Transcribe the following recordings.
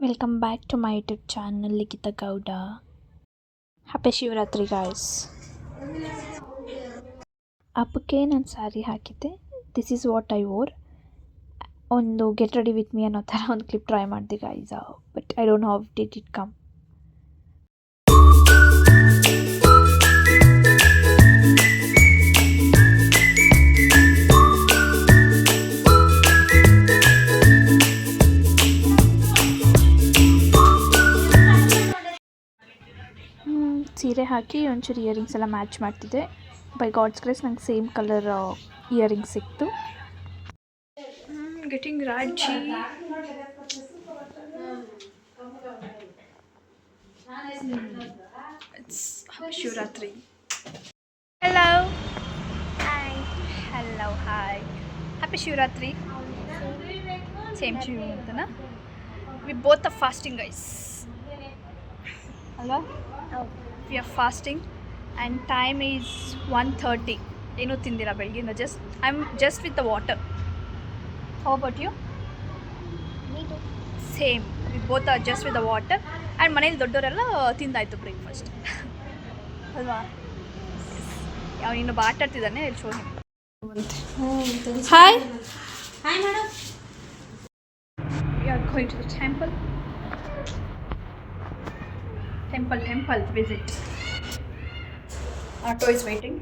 Welcome back to my YouTube channel Likita Gowda. Happy Shivratri guys. ಹಬ್ಬಕ್ಕೆ ನಾನು ಸ್ಯಾರಿ ಹಾಕಿದ್ದೆ. This is what I wore. ಒಂದು get ready with me ಅನ್ನೋ ಥರ ಒಂದು ಕ್ಲಿಪ್ ಟ್ರೈ ಮಾಡಿದೆ guys. But I don't know how did it come. ಸೀರೆ ಹಾಕಿ ಒಂಚೂರು ಇಯರಿಂಗ್ಸ್ ಎಲ್ಲ ಮ್ಯಾಚ್ ಮಾಡ್ತಿದ್ದೆ. ಬೈ ಗಾಡ್ಸ್ ಗ್ರೇಸ್ ನಂಗೆ ಸೇಮ್ ಕಲರ್ ಇಯರಿಂಗ್ಸ್ ಸಿಕ್ತು. ಗೆಟಿಂಗ್ ರಾಜಿ. It's Shivaratri. Hello hi. Hello hi. Happy Shivaratri. Same to you ಅಂತನಾ. We both are fasting guys ಅಲ್ವಾ? We are fasting and time is 1:30. ಏನೂ ತಿಂದಿಲ್ಲ ಬೆಳಗ್ಗೆಯಿಂದ. I am just with the water. How about you? Same, we both are just with the water. And ಮನೇಲಿ ದೊಡ್ಡವರೆಲ್ಲ ತಿಂದಾಯಿತು breakfast ಅಲ್ವಾ? ಯಾವ ಇನ್ನೊಬ್ಬ ಆಟ ಆಡ್ತಿದ್ದಾನೆ, ಇಲ್ಲಿ show. Hi hi madam. We are going to the temple visit. Auto is waiting.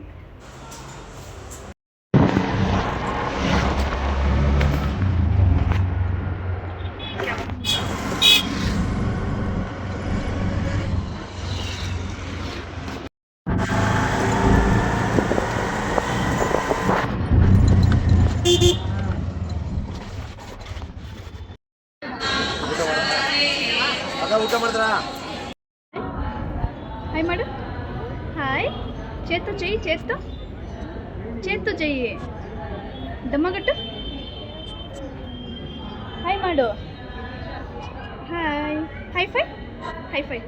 ಊಟ ಮಾಡಿದ್ರಾ? ಹಾಯ್ ಮಾಡು. ಹಾಯ್ ಚೇತು ಜೈ. ಚೇತು ಜೈ. ದಮ್ಮಗಟ್ಟು. ಹಾಯ್ ಮಾಡು. ಹಾಯ್. Hi fi.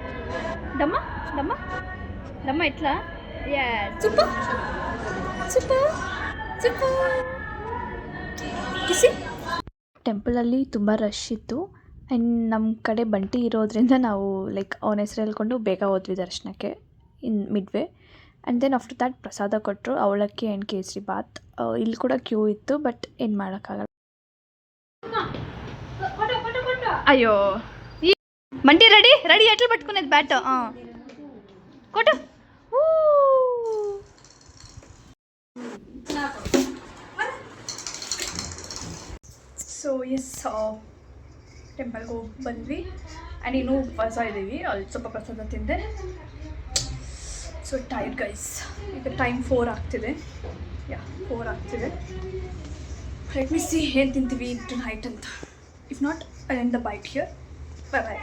ದಮ್ಮ ಇಟ್ಲಾ? ಯಾ ಸೂಪರ್ ಕಿಸಿ. ಟೆಂಪಲಲ್ಲಿ ತುಂಬ ರಶ್ ಇತ್ತು. ಆ್ಯಂಡ್ ನಮ್ಮ ಕಡೆ ಬಂಟಿ ಇರೋದ್ರಿಂದ ನಾವು ಲೈಕ್ ಅವನ ಹೆಸರು ಹೇಳ್ಕೊಂಡು ಬೇಗ ಹೋದ್ವಿ ದರ್ಶನಕ್ಕೆ ಇನ್ ಮಿಡ್ವೇ. ಆ್ಯಂಡ್ ದೆನ್ ಆಫ್ಟರ್ ದ್ಯಾಟ್ ಪ್ರಸಾದ ಕೊಟ್ಟರು, ಅವಲಕ್ಕಿ ಆ್ಯಂಡ್ ಕೇಸರಿ ಬಾತ್. ಇಲ್ಲಿ ಕೂಡ ಕ್ಯೂ ಇತ್ತು, ಬಟ್ ಏನು ಮಾಡೋಕ್ಕಾಗಲ್ಲ. ಅಯ್ಯೋ ಮಂಟಿ ರೆಡಿ ಎಟ್ಲ್ ಪಟ್ಕೊನೇದು ಬ್ಯಾಟ್. ಕೊಟ್ಟು ಸೊ ಎಸ್ ಟೆಂಪಲ್ಗೆ ಹೋಗಿ ಬಂದ್ವಿ. ಆ್ಯಂಡ್ ಇನ್ನೂ ಉಪವಾಸ ಇದ್ದೀವಿ. ಅಲ್ಲಿ ಸ್ವಲ್ಪ ಪ್ರಸಾದ ತಿಂದೆ. So tired guys. ಈಗ ಟೈಮ್ 4 ಆಗ್ತಿದೆ. 4 ಆಗ್ತಿದೆ. ಲೆಟ್ ಮಿ ಸಿ ಏನು ತಿಂತೀವಿ ಟು ನೈಟ್ ಅಂತ. If not I end the bite here. By.